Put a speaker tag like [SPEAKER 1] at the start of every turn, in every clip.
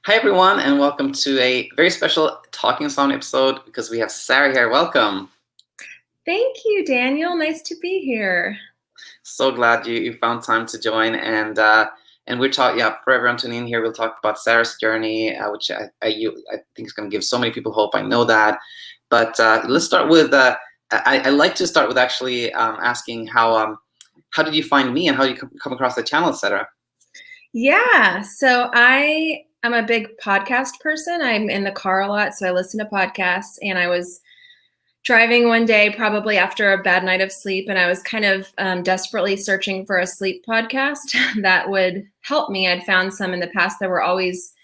[SPEAKER 1] Hi, everyone, and welcome to a very special Talking Insomnia episode because we have Sara here. Welcome.
[SPEAKER 2] Thank you, Daniel. Nice to be here.
[SPEAKER 1] So glad you found time to join. And we're talking, for everyone tuning in here, we'll talk about Sara's journey, which I think is going to give so many people hope. I know that. But let's start with, I like to start with actually asking how did you find me and how you come across the channel, etc.
[SPEAKER 2] Yeah, so I'm a big podcast person. I'm in the car a lot, so I listen to podcasts. And I was driving one day, probably after a bad night of sleep, and I was kind of desperately searching for a sleep podcast that would help me. I'd found some in the past that were always,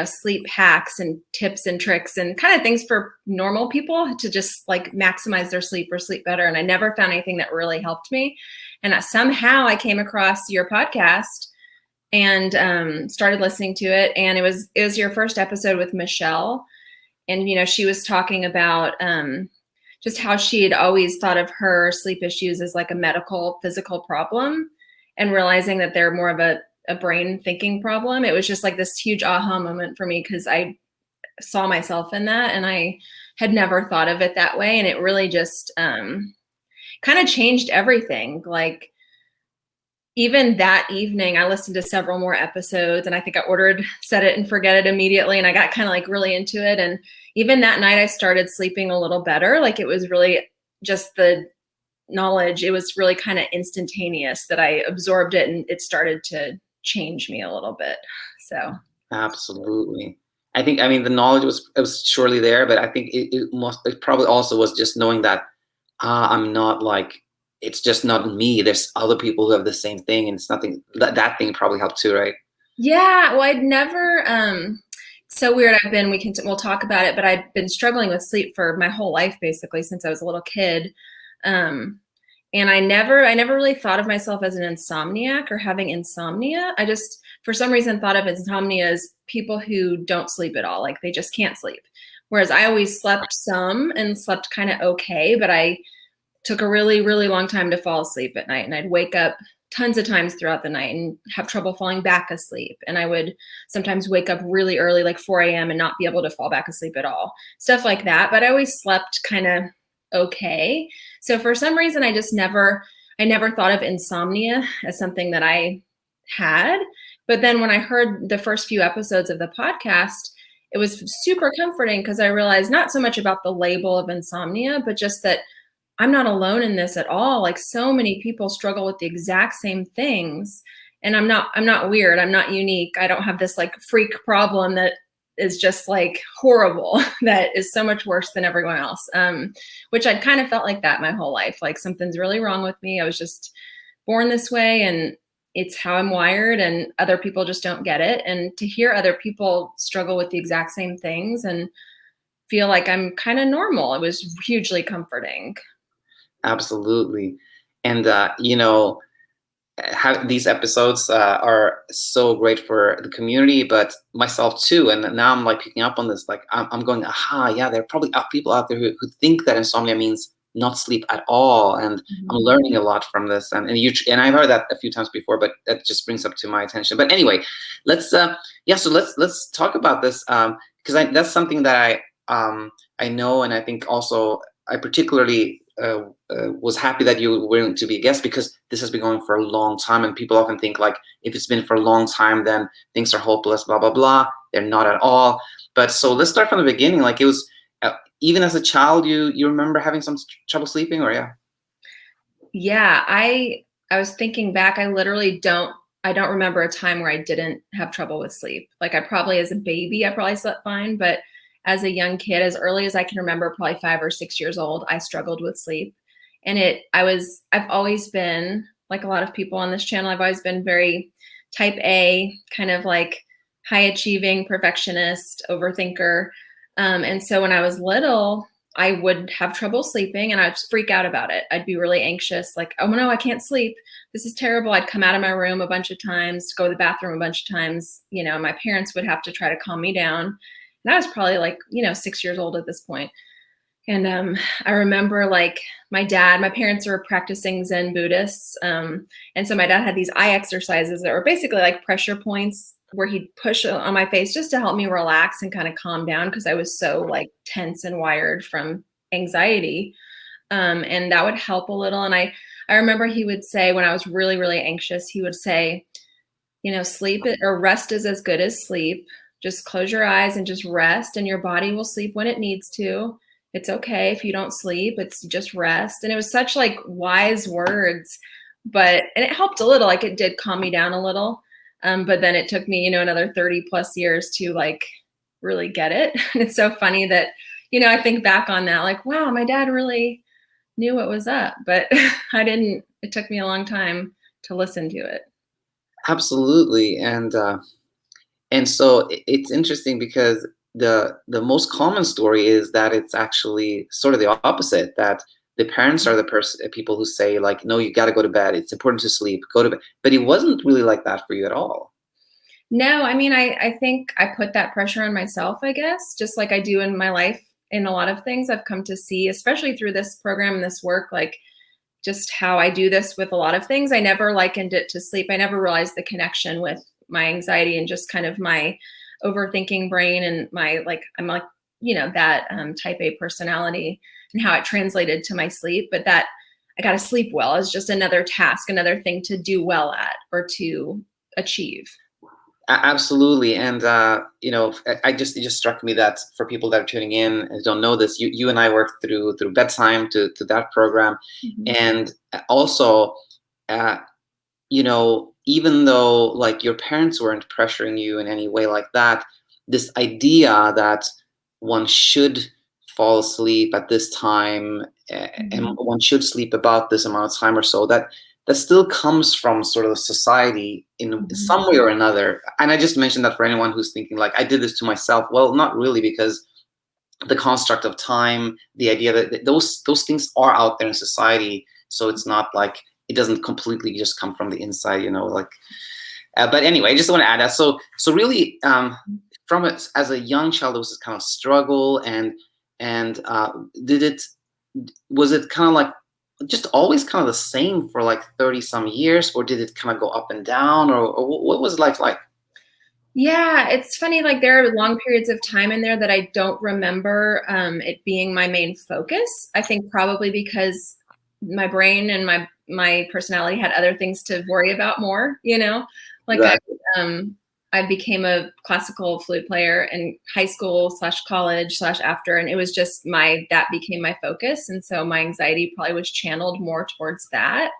[SPEAKER 2] sleep hacks and tips and tricks and kind of things for normal people to just like maximize their sleep or sleep better. And I never found anything that really helped me. And somehow I came across your podcast and started listening to it. And it was your first episode with Michelle. And, she was talking about just how she had always thought of her sleep issues as like a medical, physical problem, and realizing that they're more of a brain thinking problem. It was just like this huge aha moment for me because I saw myself in that and I had never thought of it that way. And it really just kind of changed everything. Like even that evening, I listened to several more episodes and I think I ordered Set It and Forget It immediately. And I got kind of like really into it. And even that night I started sleeping a little better. Like it was really just the knowledge. It was really kind of instantaneous that I absorbed it and it started to change me a little bit. So.
[SPEAKER 1] Absolutely. I mean, the knowledge was surely there, but I think it probably also was just knowing that I'm not like, it's just not me. There's other people who have the same thing, and it's nothing. That thing probably helped too, right?
[SPEAKER 2] Yeah. Well, I'd never. So weird. We'll talk about it, but I'd been struggling with sleep for my whole life, basically since I was a little kid. And I never really thought of myself as an insomniac or having insomnia. I just, for some reason, thought of insomnia as people who don't sleep at all, like they just can't sleep. Whereas I always slept some and slept kind of okay, but I took a really, really long time to fall asleep at night. And I'd wake up tons of times throughout the night and have trouble falling back asleep. And I would sometimes wake up really early, like 4 a.m. and not be able to fall back asleep at all. Stuff like that. But I always slept kind of okay. So for some reason, I never thought of insomnia as something that I had. But then when I heard the first few episodes of the podcast, it was super comforting because I realized not so much about the label of insomnia, but just that I'm not alone in this at all. Like so many people struggle with the exact same things. And I'm not weird. I'm not unique. I don't have this like freak problem that is just like horrible, that is so much worse than everyone else. Which I'd kind of felt like that my whole life. Like something's really wrong with me. I was just born this way and it's how I'm wired and other people just don't get it. And to hear other people struggle with the exact same things and feel like I'm kind of normal, it was hugely comforting.
[SPEAKER 1] Absolutely. And these episodes are so great for the community, but myself too. And now I'm like picking up on this. Like I'm going, aha, yeah, there are probably people out there who think that insomnia means not sleep at all. And I'm learning a lot from this. And I've heard that a few times before, but that just brings up to my attention. But anyway, let's talk about this because that's something that I know, and I think also I particularly was happy that you were willing to be a guest because this has been going for a long time, and people often think like if it's been for a long time, then things are hopeless, blah blah blah. They're not at all. But so let's start from the beginning. Like it was even as a child, you remember having some trouble sleeping, or yeah?
[SPEAKER 2] Yeah, I was thinking back. I don't remember a time where I didn't have trouble with sleep. Like as a baby, I probably slept fine, but as a young kid, as early as I can remember, probably 5 or 6 years old, I struggled with sleep. And I've always been, like a lot of people on this channel, I've always been very type A, kind of like high achieving, perfectionist, overthinker. And so when I was little, I would have trouble sleeping and I'd freak out about it. I'd be really anxious, like, oh no, I can't sleep. This is terrible. I'd come out of my room a bunch of times, go to the bathroom a bunch of times. My parents would have to try to calm me down. And I was probably like, 6 years old at this point. And I remember like my parents were practicing Zen Buddhists. And so my dad had these eye exercises that were basically like pressure points where he'd push on my face just to help me relax and kind of calm down because I was so like tense and wired from anxiety. And that would help a little. And I remember he would say when I was really, really anxious, he would say, sleep or rest is as good as sleep. Just close your eyes and just rest, and your body will sleep when it needs to. It's okay if you don't sleep. It's just rest. And it was such like wise words, and it helped a little. Like it did calm me down a little. But then it took me, another 30 plus years to like really get it. And it's so funny that, I think back on that, like, wow, my dad really knew what was up, but I didn't. It took me a long time to listen to it.
[SPEAKER 1] Absolutely. And so it's interesting because the most common story is that it's actually sort of the opposite, that the parents are the people who say like, no, you got to go to bed. It's important to sleep. Go to bed. But it wasn't really like that for you at all.
[SPEAKER 2] No, I mean, I think I put that pressure on myself, I guess, just like I do in my life in a lot of things I've come to see, especially through this program and this work, like just how I do this with a lot of things. I never likened it to sleep. I never realized the connection with my anxiety and just kind of my overthinking brain and my, like, I'm like, that type A personality and how it translated to my sleep. But that I got to sleep well is just another task, another thing to do well at or to achieve.
[SPEAKER 1] Absolutely. And it just struck me that for people that are tuning in and don't know this, you and I worked through BedTyme to that program.
[SPEAKER 2] Mm-hmm.
[SPEAKER 1] And also, uh, even though like your parents weren't pressuring you in any way like that, this idea that one should fall asleep at this time, and one should sleep about this amount of time or so, that still comes from sort of society in some way or another. And I just mentioned that for anyone who's thinking like, I did this to myself. Well, not really, because the construct of time, the idea that those things are out there in society. So it's not like it doesn't completely just come from the inside, like. But anyway, I just want to add that. So really, from it as a young child, it was this kind of struggle, and was it kind of like just always kind of the same for like 30 some years, or did it kind of go up and down, or what was life like?
[SPEAKER 2] Yeah, it's funny. Like there are long periods of time in there that I don't remember it being my main focus. I think probably because my brain and my personality had other things to worry about more. Like
[SPEAKER 1] Exactly.
[SPEAKER 2] I became a classical flute player in high school / college / after, and it was just that became my focus, and so my anxiety probably was channeled more towards that.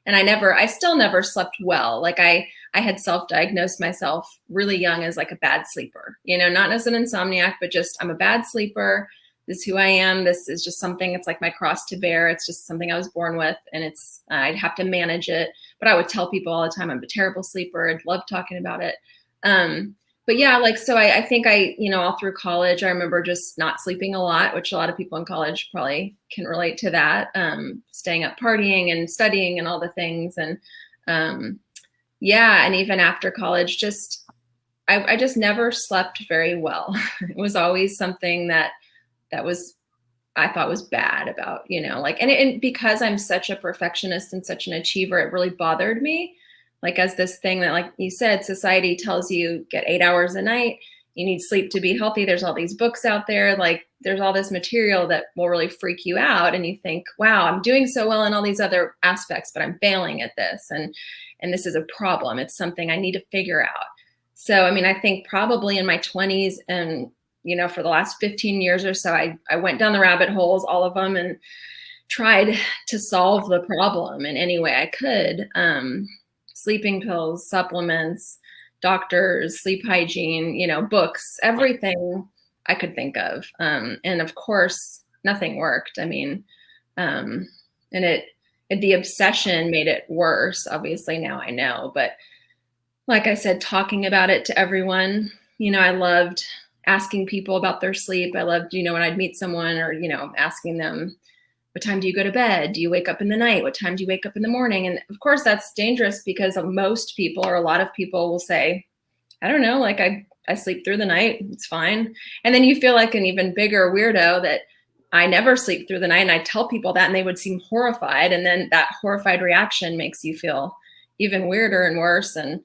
[SPEAKER 2] And I still never slept well. Like I had self-diagnosed myself really young as like a bad sleeper, not as an insomniac, but just I'm a bad sleeper. This is who I am. This is just something, it's like my cross to bear. It's just something I was born with, and I'd have to manage it. But I would tell people all the time, I'm a terrible sleeper. I'd love talking about it. But yeah, like, so I think all through college, I remember just not sleeping a lot, which a lot of people in college probably can relate to that. Staying up partying and studying and all the things. And yeah, and even after college, I just never slept very well. It was always something that I thought was bad about, and because I'm such a perfectionist and such an achiever, it really bothered me. Like as this thing that, like you said, society tells you get 8 hours a night, you need sleep to be healthy. There's all these books out there. Like there's all this material that will really freak you out. And you think, wow, I'm doing so well in all these other aspects, but I'm failing at this. And this is a problem. It's something I need to figure out. So, I mean, I think probably in my 20s and, for the last 15 years or so, I went down the rabbit holes, all of them, and tried to solve the problem in any way I could. Sleeping pills, supplements, doctors, sleep hygiene, books, everything I could think of. And of course, nothing worked. I mean, and the obsession made it worse. Obviously, now I know. But like I said, talking about it to everyone, I loved asking people about their sleep. I loved, when I'd meet someone or, asking them, what time do you go to bed? Do you wake up in the night? What time do you wake up in the morning? And of course that's dangerous because most people or a lot of people will say, I don't know, like I sleep through the night. It's fine. And then you feel like an even bigger weirdo that I never sleep through the night. And I tell people that and they would seem horrified. And then that horrified reaction makes you feel even weirder and worse. And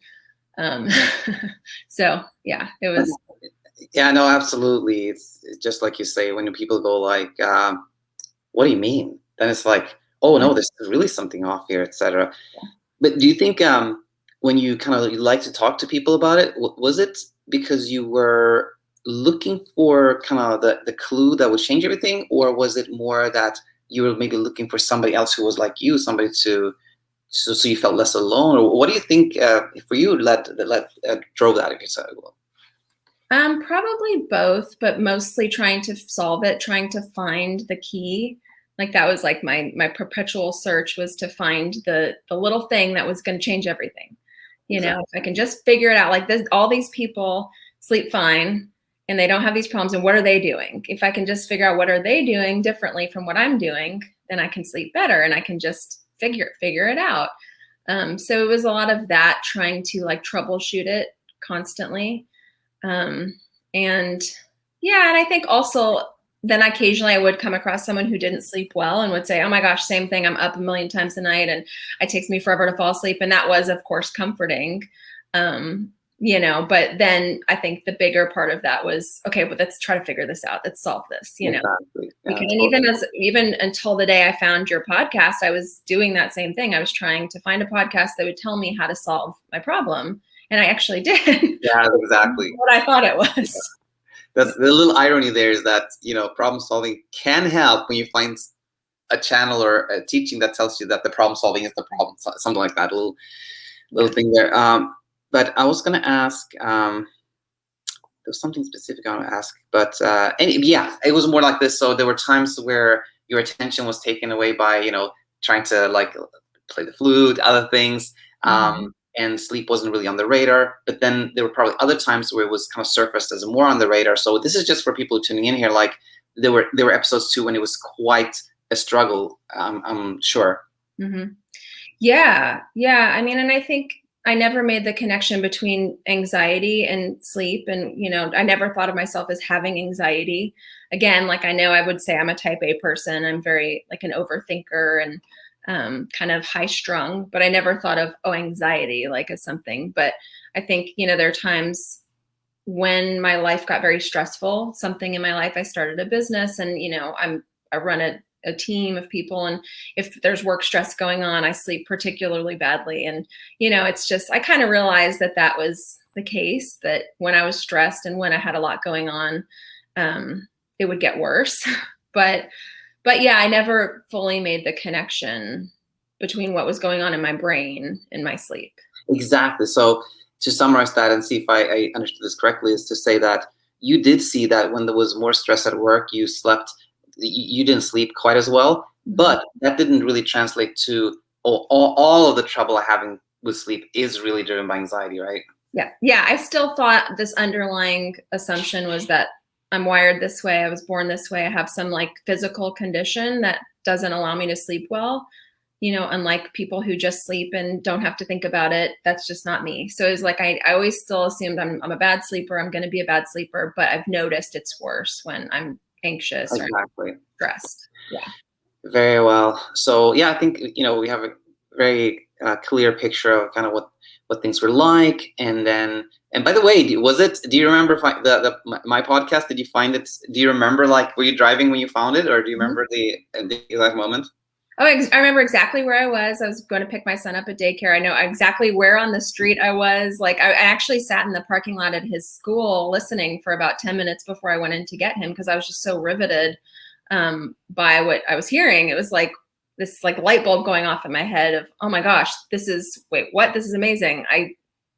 [SPEAKER 2] Um, so yeah, it was.
[SPEAKER 1] Yeah, no, absolutely. It's just like you say, when people go like, what do you mean? Then it's like, oh no, there's really something off here, etc. But do you think when you kind of like to talk to people about it, was it because you were looking for kind of the clue that would change everything, or was it more that you were maybe looking for somebody else who was like you, somebody so you felt less alone, or what do you think for you drove that? If you said, well,
[SPEAKER 2] Probably both, but mostly trying to solve it, trying to find the key. Like that was like my perpetual search, was to find the little thing that was going to change everything. You know, if I can just figure it out, like this, all these people sleep fine and they don't have these problems, and what are they doing? If I can just figure out what are they doing differently from what I'm doing, then I can sleep better and I can just figure it out. So it was a lot of that, trying to like troubleshoot it constantly. And yeah, and I think also then occasionally I would come across someone who didn't sleep well and would say, oh my gosh, same thing. I'm up a million times a night and it takes me forever to fall asleep. And that was, of course, comforting. You know, but then I think the bigger part of that was, okay, but let's try to figure this out. Let's solve this, you know.
[SPEAKER 1] exactly. Yeah,
[SPEAKER 2] Because even until the day I found your podcast, I was doing that same thing. I was trying to find a podcast that would tell me how to solve my problem. And I actually did.
[SPEAKER 1] yeah, exactly.
[SPEAKER 2] What I thought it was.
[SPEAKER 1] That's the little irony there, is that, you know, problem solving can help when you find a channel or a teaching that tells you that the problem solving is the problem, something like that, little thing there. But I was going to ask, there's something specific I want to ask, but yeah, it was more like this. So there were times where your attention was taken away by, you know, trying to like play the flute, other things, and sleep wasn't really on the radar. But then there were probably other times where it was kind of surfaced as more on the radar. So this is just for people tuning in here. Like there were episodes too when it was quite a struggle. I'm sure.
[SPEAKER 2] Yeah. I mean, and I think I never made the connection between anxiety and sleep. And, you know, I never thought of myself as having anxiety. Again, like I know I would say I'm a type A person. I'm very like an overthinker and kind of high strung, but I never thought of, anxiety like as something. But I think, you know, there are times when my life got very stressful, something in my life, I started a business and, you know, I run a team of people. And if there's work stress going on, I sleep particularly badly. And, you know, it's just, I kind of realized that that was the case, that when I was stressed and when I had a lot going on, it would get worse. But yeah, I never fully made the connection between what was going on in my brain and my sleep.
[SPEAKER 1] Exactly. So to summarize that and see if I understood this correctly, is to say that you did see that when there was more stress at work, you didn't sleep quite as well, but that didn't really translate to all of the trouble having with sleep is really driven by anxiety, right?
[SPEAKER 2] Yeah. I still thought this underlying assumption was that I'm wired this way. I was born this way. I have some like physical condition that doesn't allow me to sleep well. You know, unlike people who just sleep and don't have to think about it. That's just not me. So it's like I always still assumed I'm a bad sleeper. I'm going to be a bad sleeper, but I've noticed it's worse when I'm anxious or stressed. Yeah.
[SPEAKER 1] Very well. So yeah, I think, you know, we have a very clear picture of kind of what things were like, and by the way, do you remember my podcast? Did you find it? Do you remember, like, were you driving when you found it, or do you remember the exact moment?
[SPEAKER 2] Oh, I remember exactly where I was. I was going to pick my son up at daycare. I know exactly where on the street I was. Like I actually sat in the parking lot at his school listening for about 10 minutes before I went in to get him, because I was just so riveted by what I was hearing. It was like this like light bulb going off in my head of, oh my gosh, this is amazing.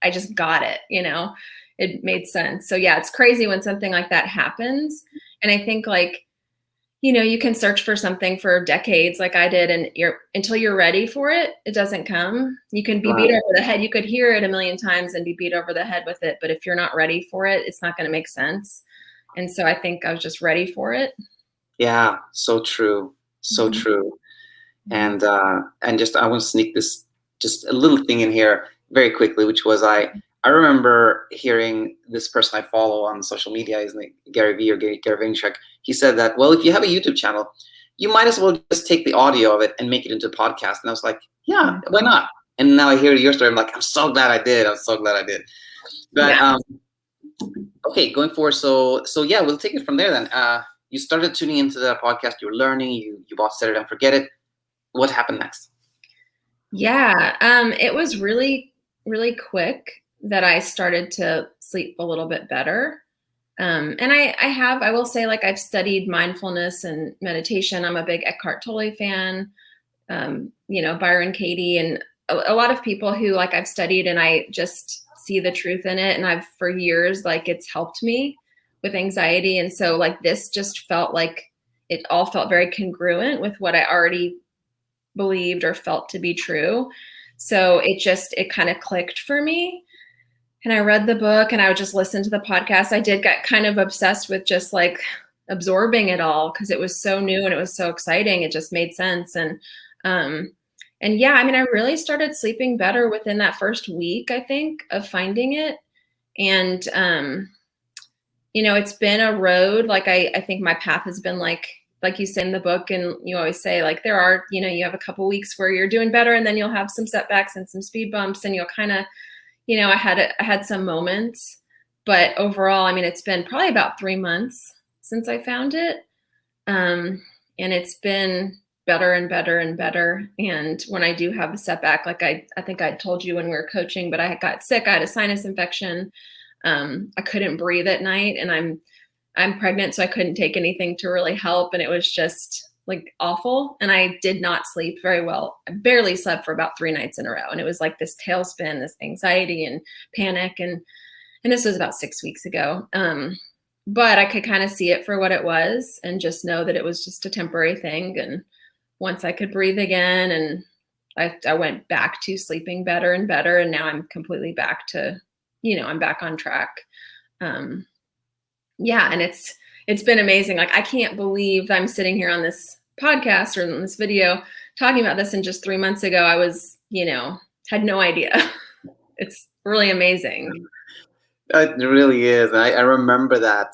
[SPEAKER 2] I just got it, you know, it made sense. So yeah, it's crazy when something like that happens. And I think like, you know, you can search for something for decades like I did, and until you're ready for it, it doesn't come. You can be beat over the head. You could hear it a million times and be beat over the head with it. But if you're not ready for it, it's not going to make sense. And so I think I was just ready for it.
[SPEAKER 1] Yeah, so true. So true. And just, I want to sneak this, just a little thing in here very quickly, which was I remember hearing this person I follow on social media, his name Gary V or Gary Vaynerchuk. He said that, well, if you have a YouTube channel, you might as well just take the audio of it and make it into a podcast. And I was like, yeah, why not? And now I hear your story. I'm like, I'm so glad I did. I'm so glad I did. But
[SPEAKER 2] Yeah.
[SPEAKER 1] okay, going forward. So yeah, we'll take it from there then. You started tuning into the podcast. You were learning. You bought Set It and Forget It. What happened next?
[SPEAKER 2] Yeah. It was really, really quick that I started to sleep a little bit better. And I will say, like, I've studied mindfulness and meditation. I'm a big Eckhart Tolle fan, Byron Katie, and a lot of people who, like, I've studied, and I just see the truth in it. And I've, for years, like, it's helped me with anxiety. And so, like, this just felt like it all felt very congruent with what I already believed or felt to be true. So it kind of clicked for me. And I read the book and I would just listen to the podcast. I did get kind of obsessed with just like absorbing it all because it was so new and it was so exciting. It just made sense. And yeah, I mean, I really started sleeping better within that first week, I think, of finding it. And it's been a road. Like I think my path has been like you say in the book, and you always say, like, there are, you have a couple weeks where you're doing better, and then you'll have some setbacks and some speed bumps, and you'll kind of, I had some moments, but overall, I mean, it's been probably about 3 months since I found it. And it's been better and better and better. And when I do have a setback, like I think I told you when we were coaching, but I got sick. I had a sinus infection. I couldn't breathe at night, and I'm pregnant, so I couldn't take anything to really help. And it was just like awful. And I did not sleep very well. I barely slept for about 3 nights in a row. And it was like this tailspin, this anxiety and panic. And this was about 6 weeks ago. But I could kind of see it for what it was and just know that it was just a temporary thing. And once I could breathe again, and I went back to sleeping better and better. And now I'm completely back to, I'm back on track. Yeah. And it's been amazing. Like, I can't believe I'm sitting here on this podcast or in this video talking about this. And just 3 months ago, I was, had no idea. It's really amazing.
[SPEAKER 1] It really is. I remember that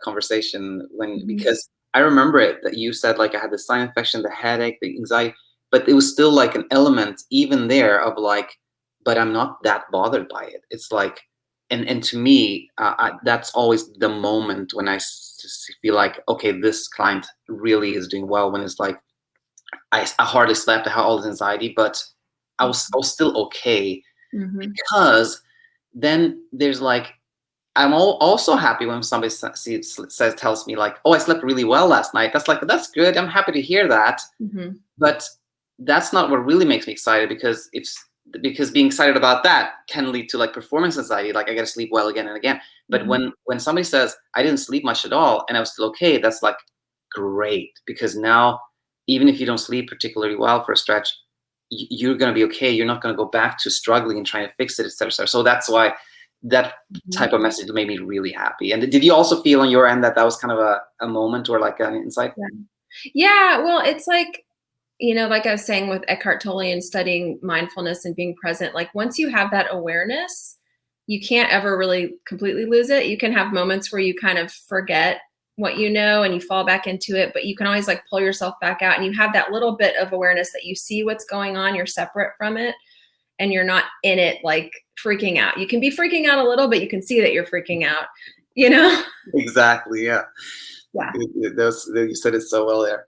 [SPEAKER 1] conversation because I remember it, that you said, like, I had the sinus infection, the headache, the anxiety, but it was still like an element even there of like, but I'm not that bothered by it. It's like, and to me, that's always the moment when I feel like, okay, this client really is doing well. When it's like, I hardly slept, I had all this anxiety, but I was still okay. Because then there's like, I'm also happy when somebody tells me, like, oh, I slept really well last night. That's good. I'm happy to hear that. But that's not what really makes me excited, because being excited about that can lead to like performance anxiety. Like, I got to sleep well again and again. But when somebody says I didn't sleep much at all and I was still okay, that's like great, because now even if you don't sleep particularly well for a stretch, you're going to be okay. You're not going to go back to struggling and trying to fix it, etc. So that's why that type of message made me really happy. And did you also feel on your end that was kind of a moment or like an insight?
[SPEAKER 2] Yeah. Well, it's like, like I was saying with Eckhart Tolle and studying mindfulness and being present, like, once you have that awareness, you can't ever really completely lose it. You can have moments where you kind of forget what you know and you fall back into it, but you can always like pull yourself back out, and you have that little bit of awareness that you see what's going on. You're separate from it, and you're not in it like freaking out. You can be freaking out a little, but you can see that you're freaking out,
[SPEAKER 1] Exactly. Yeah.
[SPEAKER 2] Yeah.
[SPEAKER 1] You said it so well there.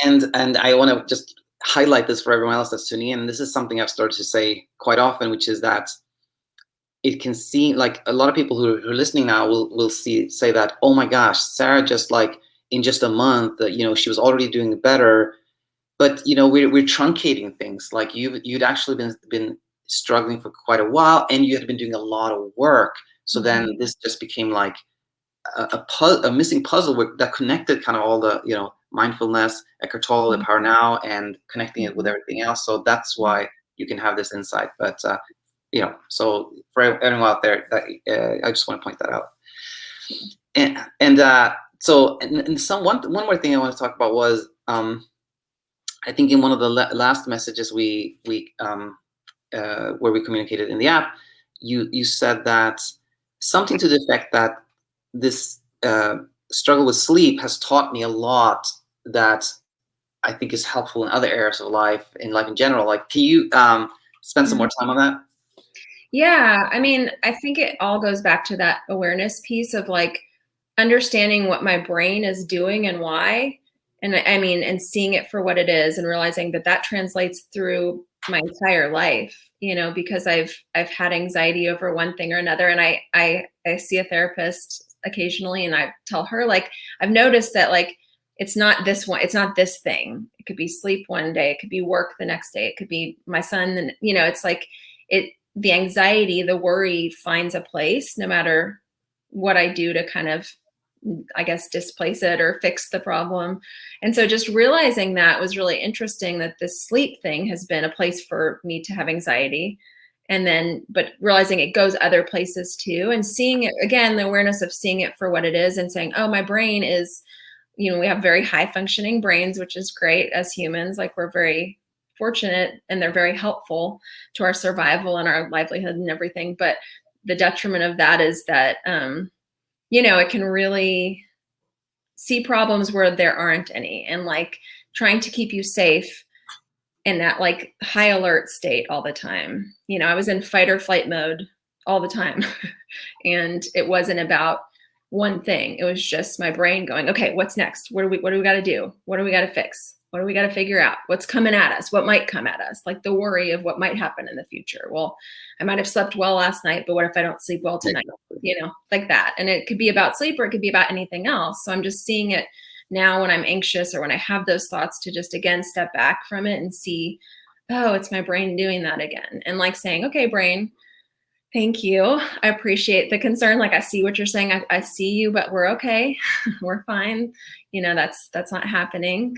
[SPEAKER 1] And I want to just highlight this for everyone else that's tuning in. This is something I've started to say quite often, which is that it can seem like a lot of people who are listening now will say that, oh my gosh, Sara, just like in just a month, she was already doing better. But we're truncating things. Like, you'd actually been struggling for quite a while, and you had been doing a lot of work. So then this just became like a missing puzzle that connected kind of all the mindfulness, Eckhart Tolle, the Power Now, and connecting it with everything else. So that's why you can have this insight. But so for everyone out there, I just want to point that out. One more thing I want to talk about was, I think in one of the last messages where we communicated in the app, you said that something to the effect that this struggle with sleep has taught me a lot, that I think is helpful in other areas of life, in life in general. Like, can you spend some more time on that?
[SPEAKER 2] Yeah, I mean, I think it all goes back to that awareness piece of like understanding what my brain is doing and why. And I mean, and seeing it for what it is and realizing that that translates through my entire life, because I've had anxiety over one thing or another. And I see a therapist occasionally and I tell her, like, I've noticed that, like, it's not this one, it's not this thing. It could be sleep one day, it could be work the next day, it could be my son, and it's like the anxiety, the worry finds a place no matter what I do to kind of, I guess, displace it or fix the problem. And so just realizing that was really interesting, that this sleep thing has been a place for me to have anxiety. And then, but realizing it goes other places too, and seeing it again, the awareness of seeing it for what it is and saying, oh, my brain is, we have very high functioning brains, which is great as humans. Like, we're very fortunate and they're very helpful to our survival and our livelihood and everything. But the detriment of that is that, it can really see problems where there aren't any, and like trying to keep you safe in that like high alert state all the time. I was in fight or flight mode all the time. And it wasn't about one thing. It was just my brain going, okay, what's next? What do we got to do? What do we got to fix? What do we got to figure out? What's coming at us? What might come at us? Like the worry of what might happen in the future. Well, I might have slept well last night, but what if I don't sleep well tonight? Like that. And it could be about sleep or it could be about anything else. So I'm just seeing it now when I'm anxious or when I have those thoughts, to just again step back from it and see, oh, it's my brain doing that again. And like saying, okay, brain, thank you. I appreciate the concern. Like, I see what you're saying. I see you, but we're okay. We're fine. That's not happening.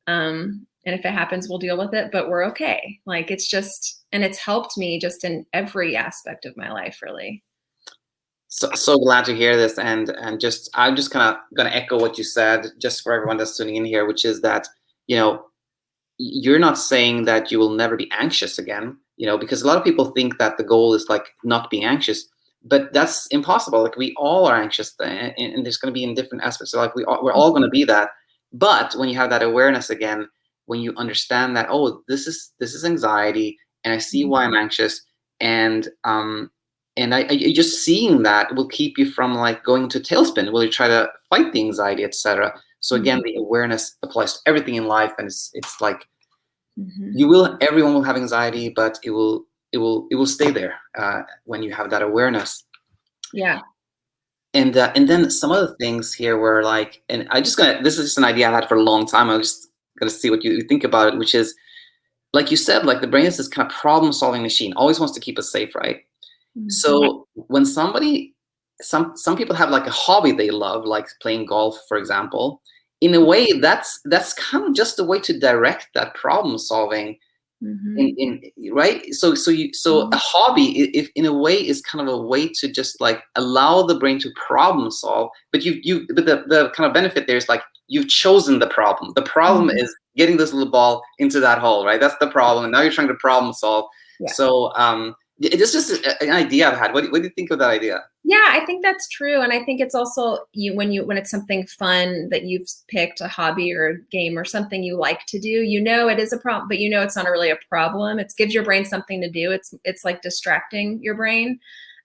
[SPEAKER 2] And if it happens, we'll deal with it, but we're okay. Like, it's just, and it's helped me just in every aspect of my life, really.
[SPEAKER 1] So glad to hear this, and just I'm just kind of gonna echo what you said, just for everyone that's tuning in here, which is that, you're not saying that you will never be anxious again, because a lot of people think that the goal is like not being anxious, but that's impossible. Like, we all are anxious, and there's going to be in different aspects. So like, we're all going to be that. But when you have that awareness again, when you understand that, oh, this is anxiety, and I see why I'm anxious, and just seeing that will keep you from like going to tailspin, will you try to fight the anxiety, etc. So again, the awareness applies to everything in life, and it's like, everyone will have anxiety, but it will stay there when you have that awareness.
[SPEAKER 2] Yeah.
[SPEAKER 1] And then some other things here were like, and this is just an idea I had for a long time. I'm just gonna see what you think about it, which is, like you said, like the brain is this kind of problem solving machine, always wants to keep us safe, right? So when some people have like a hobby they love, like playing golf, for example, in a way that's kind of just a way to direct that problem solving in right. So a hobby, if in a way, is kind of a way to just like allow the brain to problem solve, but but the kind of benefit there is like you've chosen the problem. The problem is getting this little ball into that hole, right? That's the problem, and now you're trying to problem solve.
[SPEAKER 2] Yeah.
[SPEAKER 1] So it's just an idea I've had. What do you think of that idea?
[SPEAKER 2] Yeah, I think that's true. And I think it's also when it's something fun that you've picked, a hobby or a game or something you like to do, it is a problem, but it's not really a problem. It gives your brain something to do. It's like distracting your brain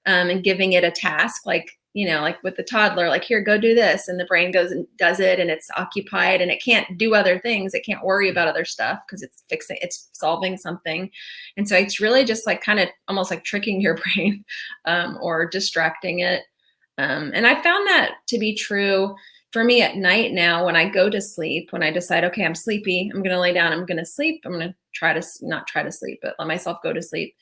[SPEAKER 2] and giving it a task, like like with the toddler, like, here, go do this. And the brain goes and does it, and it's occupied and it can't do other things. It can't worry about other stuff because it's solving something. And so it's really just like kind of almost like tricking your brain or distracting it. And I found that to be true for me at night now. When I go to sleep, when I decide, okay, I'm sleepy, I'm going to lay down, I'm going to sleep, I'm going to not try to sleep, but let myself go to sleep.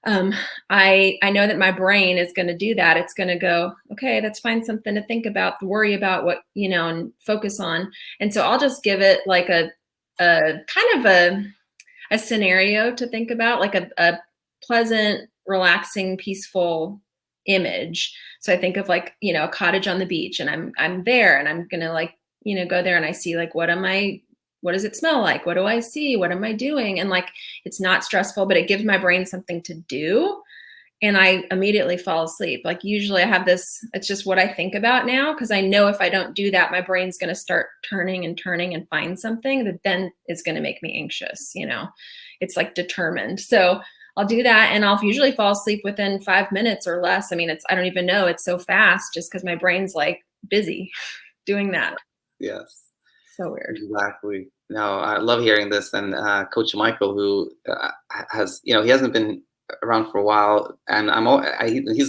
[SPEAKER 2] I know that my brain is going to do that. It's going to go, okay, let's find something to think about, worry about what, and focus on. And so I'll just give it like a kind of a scenario to think about, like a pleasant, relaxing, peaceful image. So I think of like, a cottage on the beach, and I'm there, and I'm going to like, go there, and I see like, what does it smell like? What do I see? What am I doing? And like, it's not stressful, but it gives my brain something to do. and I immediately fall asleep. Like usually I have this, it's just what I think about now. Cause I know if I don't do that, my brain's going to start turning and turning and find something that then is going to make me anxious. It's like determined. So I'll do that and I'll usually fall asleep within 5 minutes or less. I mean, I don't even know. It's so fast just cause my brain's like busy doing that.
[SPEAKER 1] Yes.
[SPEAKER 2] So weird.
[SPEAKER 1] Exactly. No, I love hearing this. And Coach Michael, who has, he hasn't been around for a while, and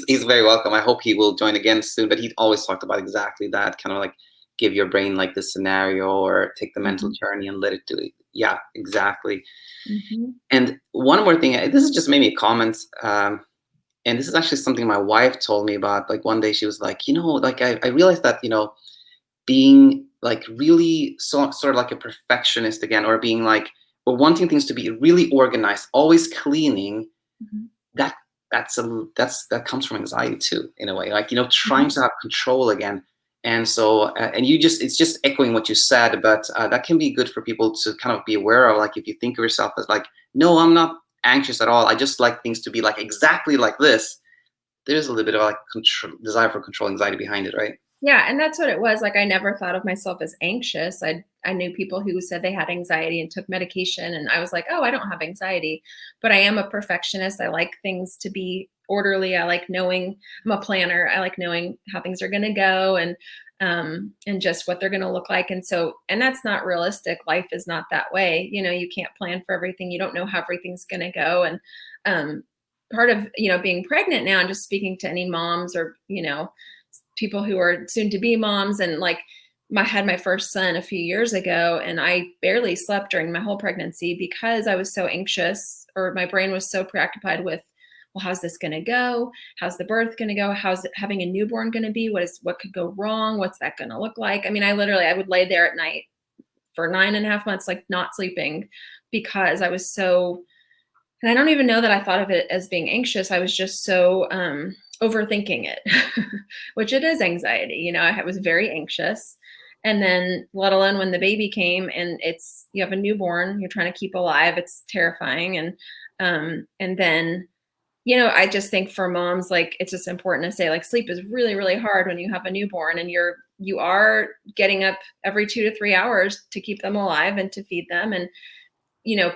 [SPEAKER 1] he's very welcome. I hope he will join again soon. But he always talked about exactly that, kind of like give your brain like this scenario or take the mental journey and let it do it. Yeah, exactly. And one more thing, this is just maybe a comment. And this is actually something my wife told me about. Like one day she was like, like I realized that, being like really sort of like a perfectionist again, or being like, or wanting things to be really organized, always cleaning, that that comes from anxiety too, in a way, like, trying to have control again. And so, and it's just echoing what you said, but that can be good for people to kind of be aware of. Like, if you think of yourself as like, no, I'm not anxious at all, I just like things to be like exactly like this, there's a little bit of like desire for control, anxiety behind it, right?
[SPEAKER 2] Yeah, and that's what it was. Like I never thought of myself as anxious. I knew people who said they had anxiety and took medication, and I was like, "Oh, I don't have anxiety." But I am a perfectionist. I like things to be orderly. I like knowing, I'm a planner. I like knowing how things are going to go and just what they're going to look like. And that's not realistic. Life is not that way. You can't plan for everything. You don't know how everything's going to go. And part of, being pregnant now, and just speaking to any moms or, people who are soon to be moms, and like I had my first son a few years ago, and I barely slept during my whole pregnancy because I was so anxious, or my brain was so preoccupied with, well, how's this going to go? How's the birth going to go? How's having a newborn going to be? What could go wrong? What's that going to look like? I mean, I would lay there at night for 9.5 months, like not sleeping, because I was so, and I don't even know that I thought of it as being anxious. I was just so overthinking it, which it is anxiety. I was very anxious. And then let alone when the baby came, and you have a newborn, you're trying to keep alive. It's terrifying. And then, I just think for moms, like, it's just important to say, like, sleep is really, really hard when you have a newborn, and you are getting up every 2 to 3 hours to keep them alive and to feed them. And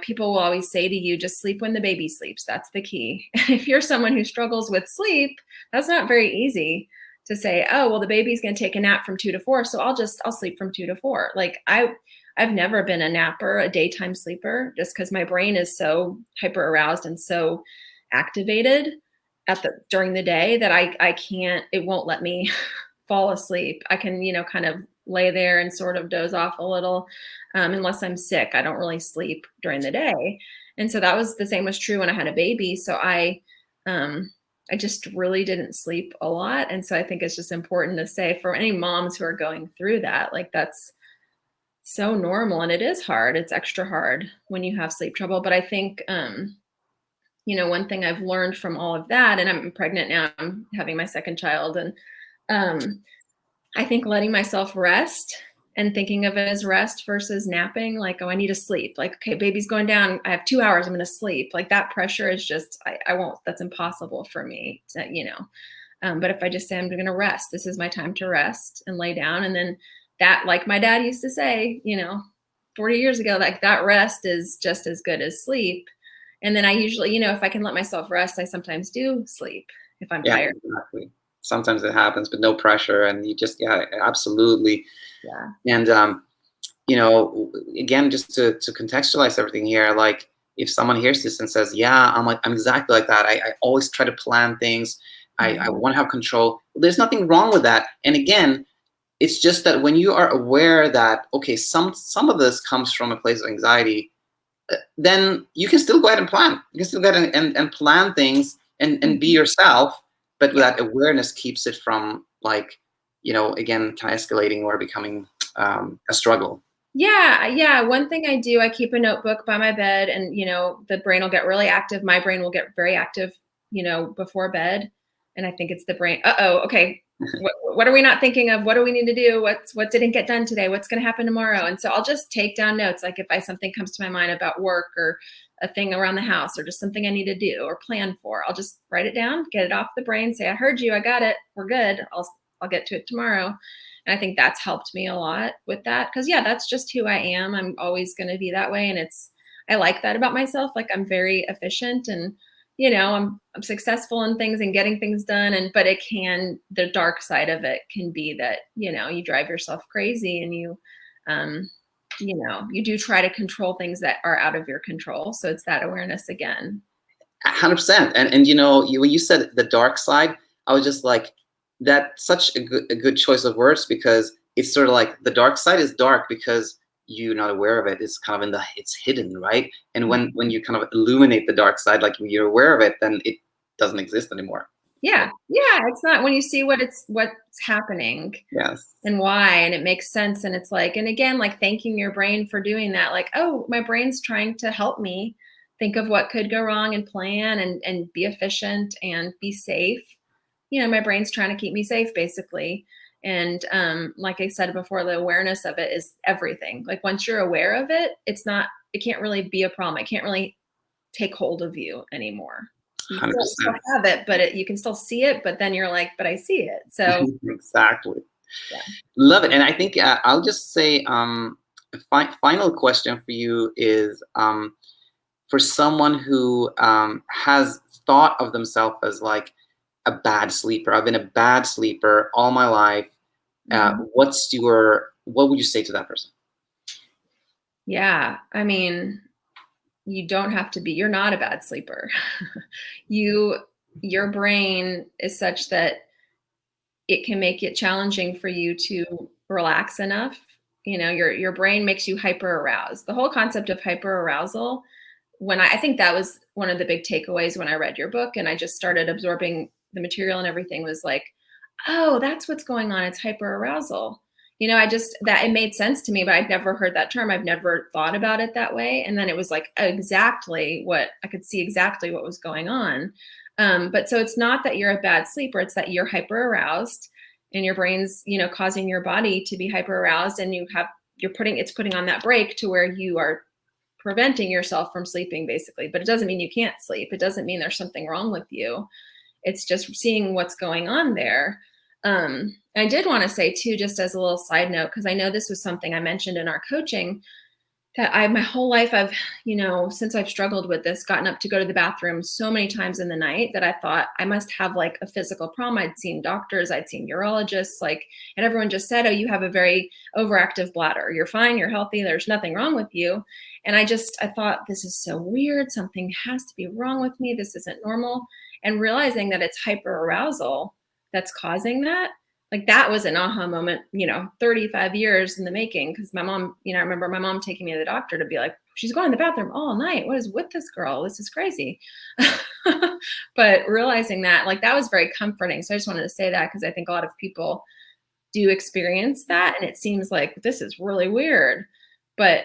[SPEAKER 2] people will always say to you, just sleep when the baby sleeps. That's the key. If you're someone who struggles with sleep, that's not very easy to say, oh, well, the baby's going to take a nap from 2 to 4. So I'll sleep from 2 to 4. Like I've never been a napper, a daytime sleeper, just because my brain is so hyper aroused and so activated during the day that I can't, it won't let me fall asleep. I can, kind of lay there and sort of doze off a little. Unless I'm sick, I don't really sleep during the day. And so that was the same was true when I had a baby. So I just really didn't sleep a lot. And so I think it's just important to say for any moms who are going through that, like, that's so normal. And it is hard. It's extra hard when you have sleep trouble. But I think, one thing I've learned from all of that, and I'm pregnant now, I'm having my second child. And I think letting myself rest and thinking of it as rest versus napping, like, oh, I need to sleep. Like, okay, baby's going down. I have 2 hours. I'm going to sleep. Like, that pressure is just, I won't, that's impossible for me to, but if I just say I'm going to rest, this is my time to rest and lay down. And then that, like my dad used to say, 40 years ago, like, that rest is just as good as sleep. And then I usually, if I can let myself rest, I sometimes do sleep if I'm tired.
[SPEAKER 1] Exactly. Sometimes it happens, but no pressure. And you just, absolutely.
[SPEAKER 2] Yeah.
[SPEAKER 1] And, again, just to contextualize everything here, like, if someone hears this and says, yeah, I'm exactly like that. I always try to plan things. I want to have control. There's nothing wrong with that. And again, it's just that when you are aware that, okay, some of this comes from a place of anxiety, then you can still go ahead and plan. You can still go ahead and plan things and be yourself. But that awareness keeps it from, like, again, kind of escalating or becoming a struggle.
[SPEAKER 2] Yeah. One thing I do, I keep a notebook by my bed, and, the brain will get really active. My brain will get very active, before bed. And I think it's the brain. Okay. What are we not thinking of? What do we need to do? What didn't get done today? What's going to happen tomorrow? And so I'll just take down notes. Like, if something comes to my mind about work or a thing around the house or just something I need to do or plan for, I'll just write it down, get it off the brain, say, I heard you, I got it, we're good. I'll get to it tomorrow. And I think that's helped me a lot with that. Cause yeah, that's just who I am. I'm always going to be that way. And I like that about myself. Like I'm very efficient and, I'm successful in things and getting things done. But the dark side of it can be that, you drive yourself crazy and you do try to control things that are out of your control. So it's that awareness again.
[SPEAKER 1] 100%. And when you said the dark side, I was just like, that's such a good choice of words, because it's sort of like the dark side is dark because you're not aware of it. It's kind of it's hidden, right? And when you kind of illuminate the dark side, like when you're aware of it, then it doesn't exist anymore.
[SPEAKER 2] Yeah. It's not when you see what's happening.
[SPEAKER 1] Yes.
[SPEAKER 2] And why, and it makes sense. And it's like, and again, like thanking your brain for doing that. Like, oh, my brain's trying to help me think of what could go wrong and plan and be efficient and be safe. My brain's trying to keep me safe, basically. And like I said before, the awareness of it is everything. Like once you're aware of it, it can't really be a problem. It can't really take hold of you anymore. You
[SPEAKER 1] 100%.
[SPEAKER 2] still have it, but you can still see it, but then you're like, but I see it. So
[SPEAKER 1] exactly.
[SPEAKER 2] Yeah.
[SPEAKER 1] Love it. And I think I'll just say final question for you is for someone who has thought of themselves as like a bad sleeper. I've been a bad sleeper all my life. What would you say to that person?
[SPEAKER 2] Yeah. I mean, you don't have to be, you're not a bad sleeper. Your brain is such that it can make it challenging for you to relax enough. Your brain makes you hyper aroused. The whole concept of hyper arousal, I think that was one of the big takeaways when I read your book and I just started absorbing the material and everything, was like, oh, that's what's going on. It's hyper arousal. That it made sense to me, but I'd never heard that term. I've never thought about it that way. And then it was like exactly what I could see exactly what was going on. But so it's not that you're a bad sleeper. It's that you're hyper aroused and your brain's, causing your body to be hyper aroused, and it's putting on that brake to where you are preventing yourself from sleeping, basically. But it doesn't mean you can't sleep. It doesn't mean there's something wrong with you. It's just seeing what's going on there. I did want to say too, just as a little side note, because I know this was something I mentioned in our coaching, that my whole life I've, since I've struggled with this, gotten up to go to the bathroom so many times in the night that I thought I must have like a physical problem. I'd seen doctors, I'd seen urologists, and everyone just said, oh, you have a very overactive bladder. You're fine, you're healthy, there's nothing wrong with you. And I thought, this is so weird. Something has to be wrong with me. This isn't normal. And realizing that it's hyperarousal that's causing that, like that was an aha moment, 35 years in the making. Because my mom, I remember my mom taking me to the doctor to be like, she's going to the bathroom all night. What is with this girl? This is crazy. But realizing that, like, that was very comforting. So I just wanted to say that, because I think a lot of people do experience that. And it seems like this is really weird. But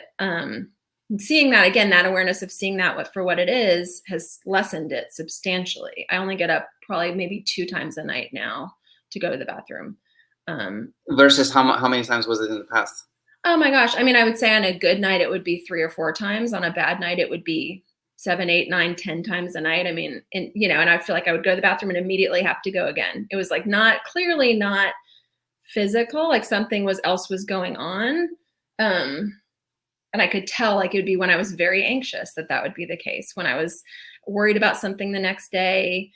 [SPEAKER 2] seeing that, again, that awareness of seeing that for what it is has lessened it substantially. I only get up probably maybe 2 times a night now to go to the bathroom.
[SPEAKER 1] Versus how many times was it in the past?
[SPEAKER 2] Oh my gosh. I mean, I would say on a good night, it would be 3 or 4 times. On a bad night, it would be 7, 8, 9, 10 times a night. I mean, and I feel like I would go to the bathroom and immediately have to go again. It was like clearly not physical, like something else was going on. And I could tell, like, it would be when I was very anxious that would be the case. When I was worried about something the next day,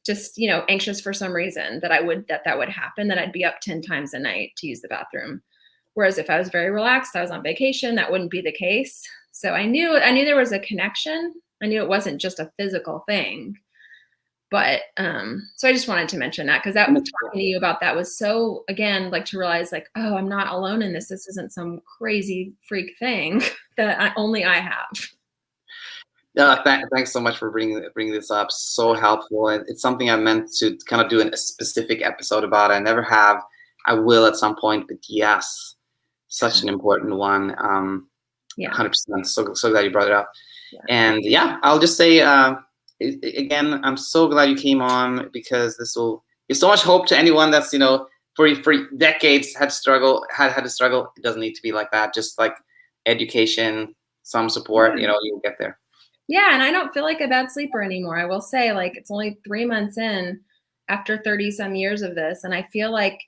[SPEAKER 2] just, anxious for some reason that would happen, that I'd be up 10 times a night to use the bathroom. Whereas if I was very relaxed, I was on vacation, that wouldn't be the case. So I knew there was a connection. I knew it wasn't just a physical thing. But so I just wanted to mention that, because talking to you about that was so, again, like, to realize, like, oh, I'm not alone in this. This isn't some crazy freak thing that only I have.
[SPEAKER 1] Yeah, thanks so much for bringing this up. So helpful, and it's something I meant to kind of do a specific episode about. I never have. I will at some point, but yes, such an important one.
[SPEAKER 2] Yeah,
[SPEAKER 1] 100%. So glad you brought it up.
[SPEAKER 2] Yeah.
[SPEAKER 1] And yeah, I'll just say again, I'm so glad you came on, because this will give so much hope to anyone that's for decades had to struggle. It doesn't need to be like that. Just like education, some support, you'll get there.
[SPEAKER 2] Yeah, and I don't feel like a bad sleeper anymore. I will say, like, it's only 3 months in after 30 some years of this, and I feel like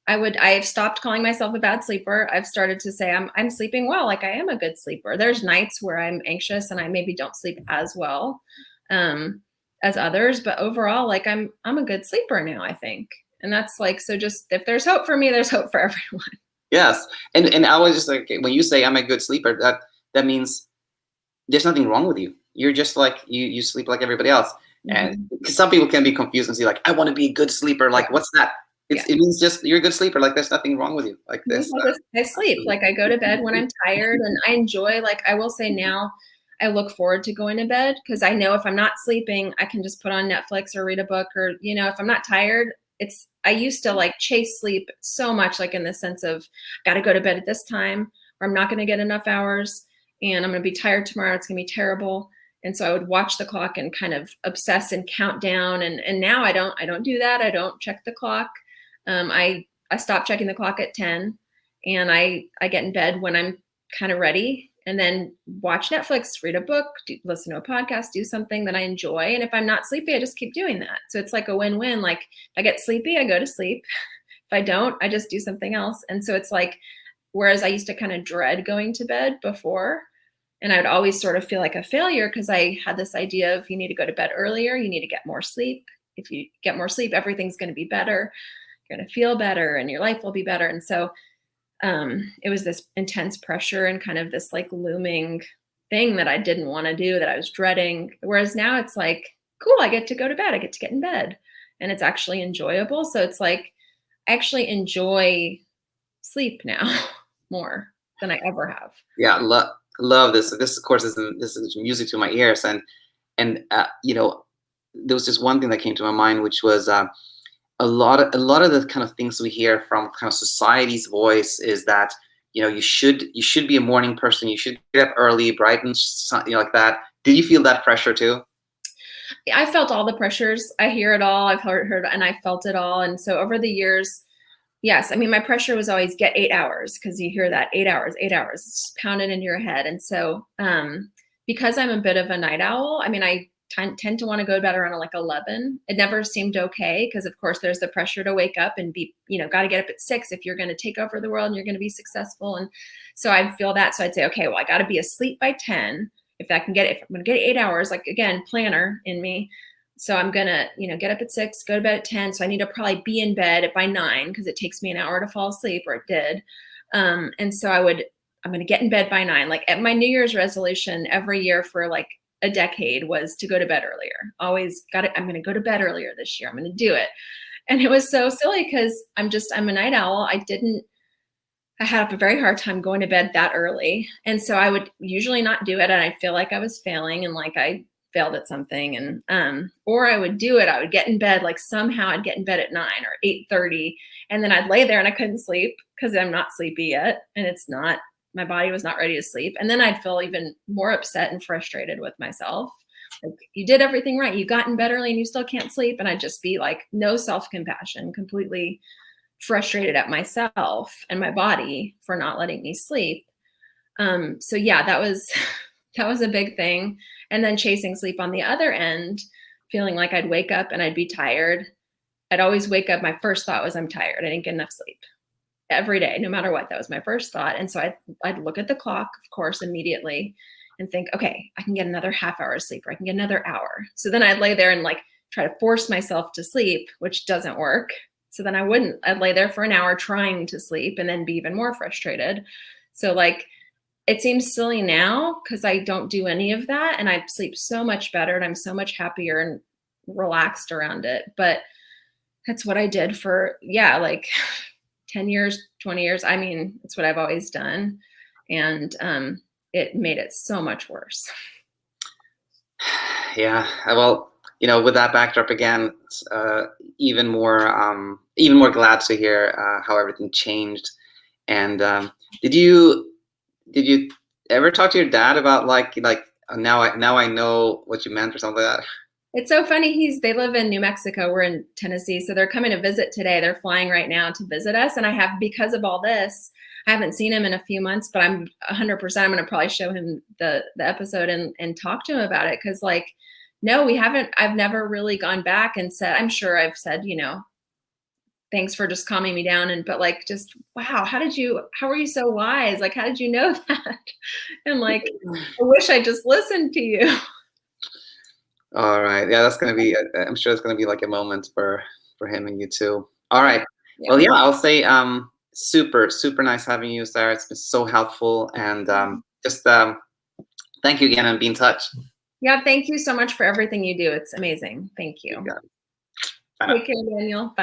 [SPEAKER 2] I've stopped calling myself a bad sleeper. I've started to say I'm sleeping well, like I am a good sleeper. There's nights where I'm anxious and I maybe don't sleep as well um, as others, but overall, like I'm a good sleeper now, I think. And that's like, so just if there's hope for me, there's hope for everyone.
[SPEAKER 1] Yes, and I was just like, when you say I'm a good sleeper, that means there's nothing wrong with you. You're just like you sleep like everybody else. And
[SPEAKER 2] Mhm.
[SPEAKER 1] 'cause some people can be confused and say like, I want to be a good sleeper.
[SPEAKER 2] Yeah,
[SPEAKER 1] Like, what's that?
[SPEAKER 2] yeah.
[SPEAKER 1] It means just you're a good sleeper. Like, there's nothing wrong with you. Like this.
[SPEAKER 2] I sleep. Like I go to bed when I'm tired and I enjoy, like I will say now, I look forward to going to bed because I know if I'm not sleeping, I can just put on Netflix or read a book or, if I'm not tired, I used to like chase sleep so much, like in the sense of got to go to bed at this time or I'm not going to get enough hours and I'm going to be tired tomorrow. It's going to be terrible. And so I would watch the clock and kind of obsess and count down. And now I don't do that. I don't check the clock. I stop checking the clock at 10 and I get in bed when I'm kind of ready and then watch Netflix, read a book, listen to a podcast, do something that I enjoy. And if I'm not sleepy, I just keep doing that. So it's like a win-win. Like if I get sleepy, I go to sleep. If I don't, I just do something else. And so it's like, whereas I used to kind of dread going to bed before, and I would always sort of feel like a failure because I had this idea of you need to go to bed earlier, you need to get more sleep. If you get more sleep, everything's going to be better. You're going to feel better and your life will be better. And so it was this intense pressure and kind of this like looming thing that I didn't want to do, that I was dreading. Whereas now it's like, cool, I get to go to bed, I get to get in bed, and it's actually enjoyable. So it's like, I actually enjoy sleep now more than I ever have.
[SPEAKER 1] Yeah, love this. This of course this is music to my ears. And there was just one thing that came to my mind, which was a lot of the kind of things we hear from kind of society's voice is that you should be a morning person. You should get up early, bright and like that. Did you feel that pressure too?
[SPEAKER 2] I felt all the pressures. I hear it all. I've heard and I felt it all. And so over the years, yes, I mean, my pressure was always get 8 hours because you hear that 8 hours, 8 hours, it's pounded into your head. And so because I'm a bit of a night owl, I mean, I tend to want to go to bed around like 11. It never seemed okay because, of course, there's the pressure to wake up and be, got to get up at 6 if you're going to take over the world and you're going to be successful. And so I feel that. So I'd say, okay, well, I got to be asleep by 10. If I'm going to get 8 hours, like again, planner in me. So I'm gonna, get up at 6, go to bed at 10. So I need to probably be in bed by 9 because it takes me an hour to fall asleep, or it did. And so I'm gonna get in bed by 9. Like at my New Year's resolution every year for like a decade was to go to bed earlier. Always got it. I'm gonna go to bed earlier this year. I'm gonna do it. And it was so silly because I'm a night owl. I had a very hard time going to bed that early. And so I would usually not do it. And I feel like I was failing and like I failed at something. And, or I would do it. I would get in bed, like somehow I'd get in bed at 9 or 8:30. And then I'd lay there and I couldn't sleep because I'm not sleepy yet. And my body was not ready to sleep. And then I'd feel even more upset and frustrated with myself. Like, you did everything right. You got in bed early and you still can't sleep. And I'd just be like, no self-compassion, completely frustrated at myself and my body for not letting me sleep. So yeah, that was that was a big thing. And then chasing sleep on the other end, feeling like I'd wake up and I'd be tired. I'd always wake up. My first thought was, I'm tired. I didn't get enough sleep every day, no matter what. That was my first thought. And so I'd look at the clock, of course, immediately and think, okay, I can get another half hour of sleep, or I can get another hour. So then I'd lay there and like try to force myself to sleep, which doesn't work. So then I'd lay there for an hour trying to sleep and then be even more frustrated. So like, it seems silly now because I don't do any of that and I sleep so much better and I'm so much happier and relaxed around it. But that's what I did for, yeah, like 10 years, 20 years. I mean, it's what I've always done. And it made it so much worse.
[SPEAKER 1] Yeah. Well, with that backdrop again, even more glad to hear how everything changed. And did you did you ever talk to your dad about like now I know what you meant or something like that?
[SPEAKER 2] It's so funny. They live in New Mexico. We're in Tennessee. So they're coming to visit today. They're flying right now to visit us. And because of all this, I haven't seen him in a few months, but I'm 100%. I'm going to probably show him the episode and talk to him about it. Cause like, no, we haven't, I've never really gone back and said, I'm sure I've said, thanks for just calming me down. But like, just, wow, how were you so wise? Like, how did you know that? And like, I wish I just listened to you.
[SPEAKER 1] All right. Yeah, that's gonna be. I'm sure it's gonna be like a moment for him and you too. All right.
[SPEAKER 2] Yeah.
[SPEAKER 1] Well, yeah, I'll say super super nice having you, Sarah. It's been so helpful, and just thank you again, and be in touch.
[SPEAKER 2] Yeah. Thank you so much for everything you do. It's amazing. Thank you.
[SPEAKER 1] Yeah. Bye now.
[SPEAKER 2] Take care, Daniel. Bye.